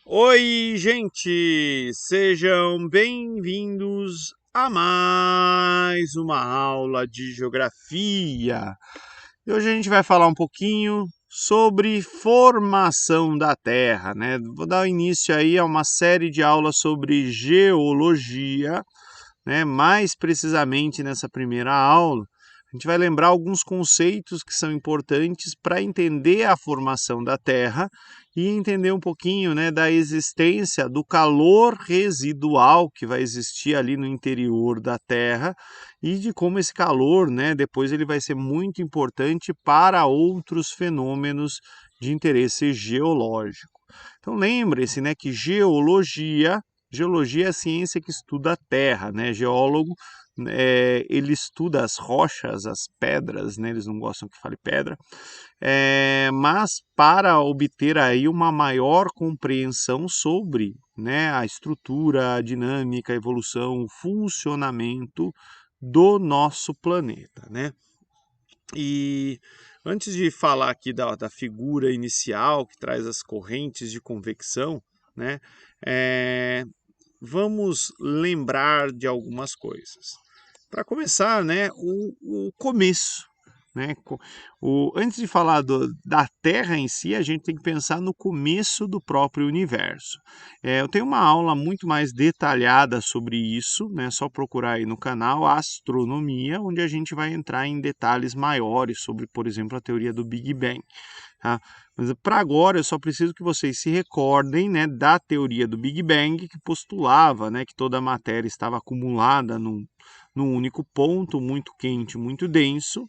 Oi, gente! Sejam bem-vindos a mais uma aula de geografia. E hoje a gente vai falar um pouquinho sobre formação da Terra, né? Vou dar início aí a uma série de aulas sobre geologia, né? Mais precisamente nessa primeira aula, a gente vai lembrar alguns conceitos que são importantes para entender a formação da Terra e entender um pouquinho, né, da existência do calor residual que vai existir ali no interior da Terra e de como esse calor, né, depois ele vai ser muito importante para outros fenômenos de interesse geológico. Então lembre-se, né, que geologia é a ciência que estuda a Terra, né? Geólogo, ele estuda as rochas, as pedras, né? Eles não gostam que fale pedra, mas para obter aí uma maior compreensão sobre, né, a estrutura, a dinâmica, a evolução, o funcionamento do nosso planeta, né? E antes de falar aqui da figura inicial que traz as correntes de convecção, né, é, vamos lembrar de algumas coisas. Para começar, né, o começo. Né? Antes de falar da Terra em si, a gente tem que pensar no começo do próprio universo. Eu tenho uma aula muito mais detalhada sobre isso, né? Só procurar aí no canal Astronomia, onde a gente vai entrar em detalhes maiores sobre, por exemplo, a teoria do Big Bang. Tá? Mas para agora eu só preciso que vocês se recordem, né, da teoria do Big Bang, que postulava, né, que toda a matéria estava acumulada num único ponto, muito quente, muito denso.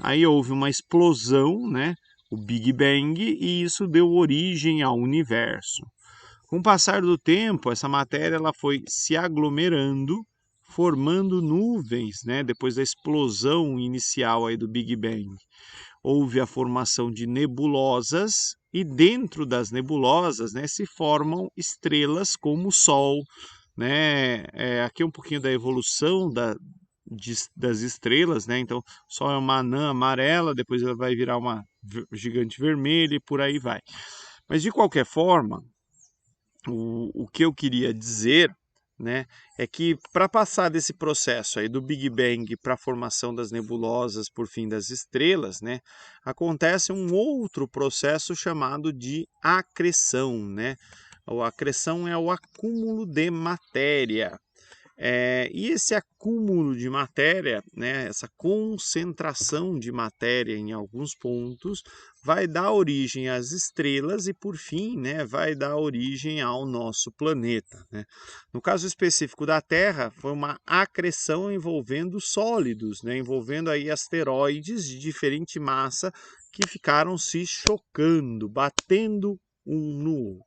Aí houve uma explosão, né, o Big Bang, e isso deu origem ao universo. Com o passar do tempo, essa matéria ela foi se aglomerando, formando nuvens, né, depois da explosão inicial aí do Big Bang. Houve a formação de nebulosas e dentro das nebulosas, né, se formam estrelas como o Sol, né? Aqui um pouquinho da evolução das estrelas, né? Então, o Sol é uma anã amarela, depois ela vai virar uma gigante vermelha e por aí vai. Mas de qualquer forma, o que eu queria dizer, né, é que para passar desse processo aí do Big Bang para a formação das nebulosas, por fim das estrelas, né, acontece um outro processo chamado de acreção, né? A acreção é o acúmulo de matéria. E esse acúmulo de matéria, né, essa concentração de matéria em alguns pontos, vai dar origem às estrelas e, por fim, né, vai dar origem ao nosso planeta. Né? No caso específico da Terra, foi uma acreção envolvendo sólidos, né, envolvendo aí asteroides de diferente massa que ficaram se chocando, batendo um no outro.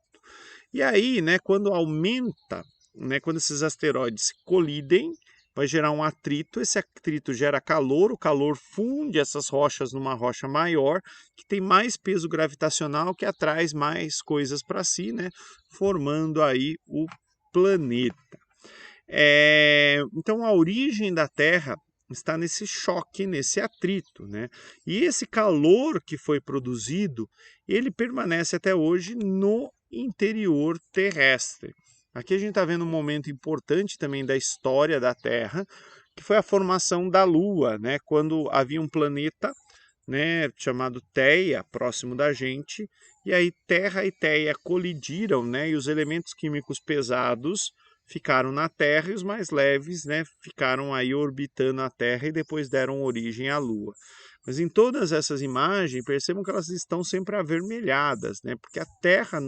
E aí, né, quando aumenta, né, quando esses asteroides colidem, vai gerar um atrito, esse atrito gera calor, o calor funde essas rochas numa rocha maior, que tem mais peso gravitacional, que atrai mais coisas para si, né, formando aí o planeta. Então a origem da Terra está nesse choque, nesse atrito, né? E esse calor que foi produzido, ele permanece até hoje no interior terrestre. Aqui a gente está vendo um momento importante também da história da Terra, que foi a formação da Lua, né? Quando havia um planeta, né, chamado Theia, próximo da gente, e aí Terra e Theia colidiram, né? E os elementos químicos pesados ficaram na Terra e os mais leves, né, ficaram aí orbitando a Terra e depois deram origem à Lua. Mas em todas essas imagens, percebam que elas estão sempre avermelhadas, né? Porque a Terra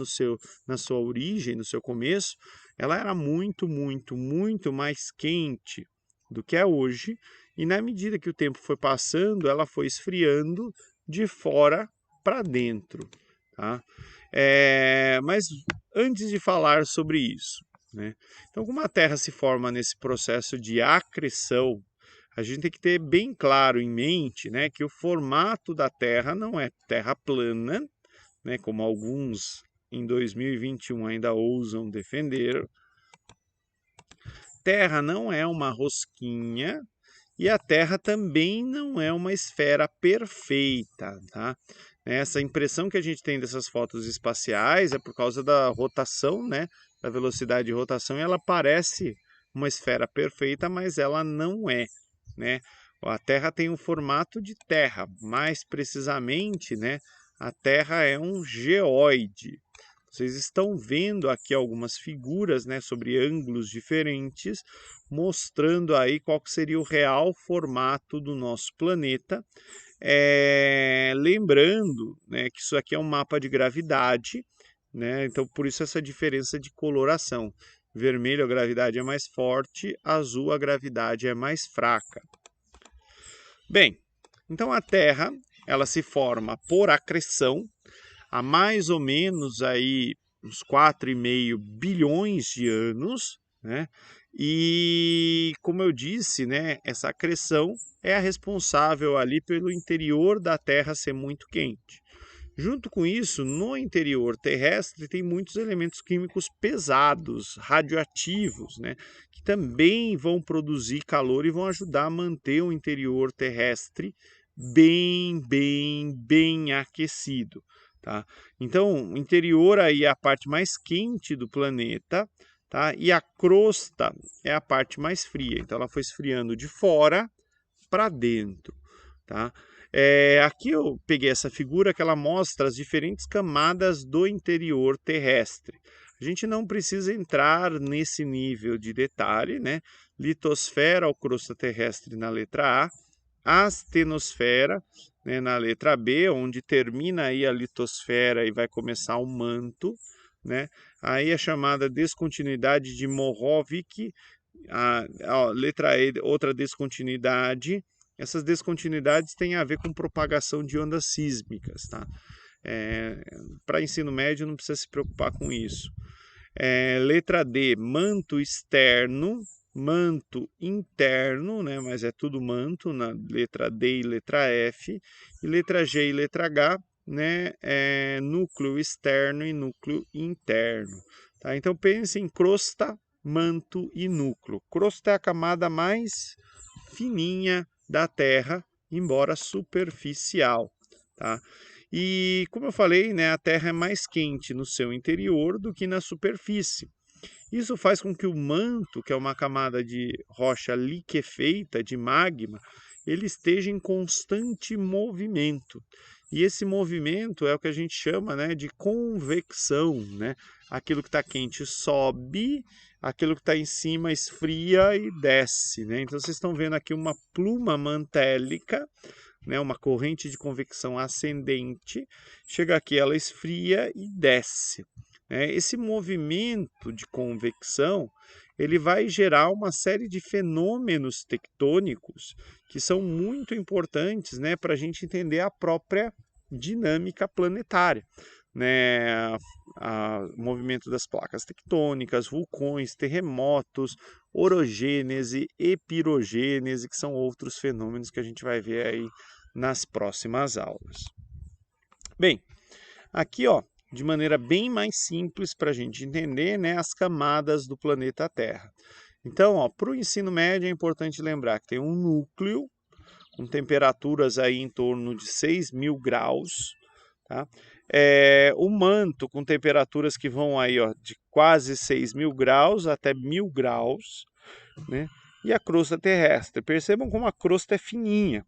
na sua origem, no seu começo, ela era muito, muito, muito mais quente do que é hoje, e na medida que o tempo foi passando, ela foi esfriando de fora para dentro. Tá? Mas antes de falar sobre isso, né? Então, como a Terra se forma nesse processo de acreção, a gente tem que ter bem claro em mente, né, que o formato da Terra não é terra plana, né, como alguns em 2021 ainda ousam defender. Terra não é uma rosquinha e a Terra também não é uma esfera perfeita, tá? Essa impressão que a gente tem dessas fotos espaciais é por causa da rotação, né? Da velocidade de rotação, e ela parece uma esfera perfeita, mas ela não é, né? A Terra tem um formato de terra, mais precisamente, né? A Terra é um geóide. Vocês estão vendo aqui algumas figuras, né, sobre ângulos diferentes, mostrando aí qual que seria o real formato do nosso planeta. Lembrando, né, que isso aqui é um mapa de gravidade, né, então por isso essa diferença de coloração. Vermelho a gravidade é mais forte, azul a gravidade é mais fraca. Bem, então a Terra ela se forma por acreção há mais ou menos aí uns 4,5 bilhões de anos, né? E como eu disse, né, essa acreção é a responsável ali pelo interior da Terra ser muito quente. Junto com isso, no interior terrestre tem muitos elementos químicos pesados, radioativos, né, que também vão produzir calor e vão ajudar a manter o interior terrestre bem aquecido, tá? Então, o interior aí é a parte mais quente do planeta, tá? E a crosta é a parte mais fria. Então, ela foi esfriando de fora para dentro, tá? Aqui eu peguei essa figura que ela mostra as diferentes camadas do interior terrestre. A gente não precisa entrar nesse nível de detalhe, né? Litosfera ou crosta terrestre na letra A, astenosfera, né, na letra B, onde termina aí a litosfera e vai começar o manto, né? Aí a chamada descontinuidade de Mohovic, a letra E, outra descontinuidade. Essas descontinuidades têm a ver com propagação de ondas sísmicas, tá? Para ensino médio não precisa se preocupar com isso. Letra D, manto externo, manto interno, né? Mas é tudo manto na letra D e letra F. E letra G e letra H, né? Núcleo externo e núcleo interno. Tá? Então pense em crosta, manto e núcleo. Crosta é a camada mais fininha da Terra, embora superficial, tá? E como eu falei, né, a Terra é mais quente no seu interior do que na superfície. Isso faz com que o manto, que é uma camada de rocha liquefeita, de magma, ele esteja em constante movimento. E esse movimento é o que a gente chama, né, de convecção, né? Aquilo que está quente sobe, aquilo que está em cima esfria e desce, né? Então vocês estão vendo aqui uma pluma mantélica, né, uma corrente de convecção ascendente, chega aqui, ela esfria e desce. Esse movimento de convecção ele vai gerar uma série de fenômenos tectônicos que são muito importantes, né, para a gente entender a própria dinâmica planetária. Né, o movimento das placas tectônicas, vulcões, terremotos, orogênese e pirogênese, que são outros fenômenos que a gente vai ver aí nas próximas aulas. Bem, aqui ó, de maneira bem mais simples para a gente entender, né, as camadas do planeta Terra. Então, para o ensino médio é importante lembrar que tem um núcleo com temperaturas aí em torno de 6.000 graus, tá? O manto com temperaturas que vão aí ó, de quase 6.000 graus até 1.000 graus, né? E a crosta terrestre. Percebam como a crosta é fininha.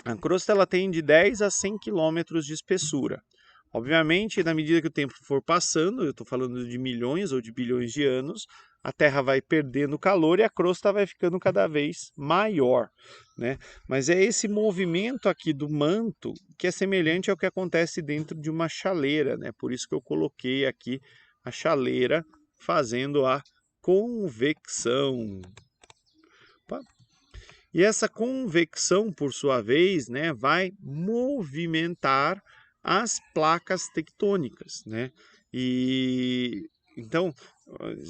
A crosta ela tem de 10 a 100 quilômetros de espessura. Obviamente, na medida que o tempo for passando, eu estou falando de milhões ou de bilhões de anos, a Terra vai perdendo calor e a crosta vai ficando cada vez maior, né? Mas é esse movimento aqui do manto que é semelhante ao que acontece dentro de uma chaleira, né? Por isso que eu coloquei aqui a chaleira fazendo a convecção. Opa. E essa convecção, por sua vez, né, vai movimentar as placas tectônicas, né? E então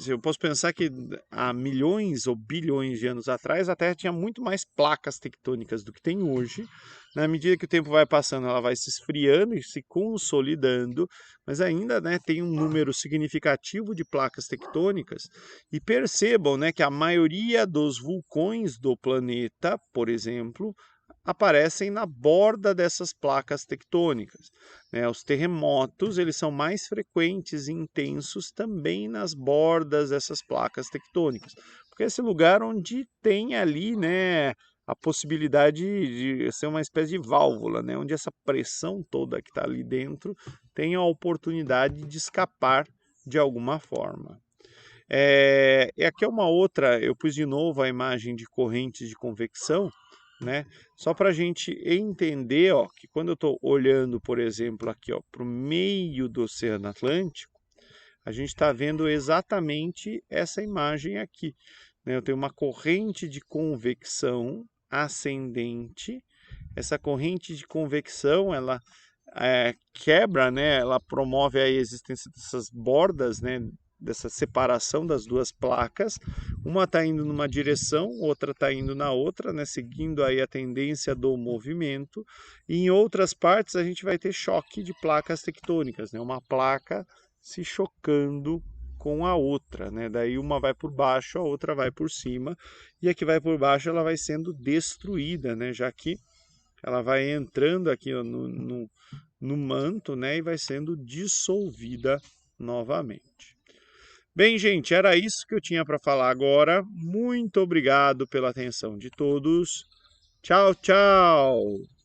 eu posso pensar que há milhões ou bilhões de anos atrás a Terra tinha muito mais placas tectônicas do que tem hoje. Na medida que o tempo vai passando, ela vai se esfriando e se consolidando, mas ainda, né, tem um número significativo de placas tectônicas. E percebam, né, que a maioria dos vulcões do planeta, por exemplo, aparecem na borda dessas placas tectônicas, né? Os terremotos, eles são mais frequentes e intensos também nas bordas dessas placas tectônicas, porque é esse lugar onde tem ali, né, a possibilidade de ser uma espécie de válvula, né, onde essa pressão toda que está ali dentro tem a oportunidade de escapar de alguma forma. Aqui é uma outra, eu pus de novo a imagem de correntes de convecção, né? Só para a gente entender, ó, que quando eu estou olhando, por exemplo, aqui para o meio do Oceano Atlântico, a gente está vendo exatamente essa imagem aqui, né? Eu tenho uma corrente de convecção ascendente. Essa corrente de convecção, ela quebra, né? Ela promove a existência dessas bordas, né? Dessa separação das duas placas, uma está indo numa direção, outra está indo na outra, né, seguindo aí a tendência do movimento, e em outras partes a gente vai ter choque de placas tectônicas, né, uma placa se chocando com a outra, né, daí uma vai por baixo, a outra vai por cima, e a que vai por baixo ela vai sendo destruída, né, já que ela vai entrando aqui ó, no manto, né, e vai sendo dissolvida novamente. Bem, gente, era isso que eu tinha para falar agora. Muito obrigado pela atenção de todos. Tchau, tchau!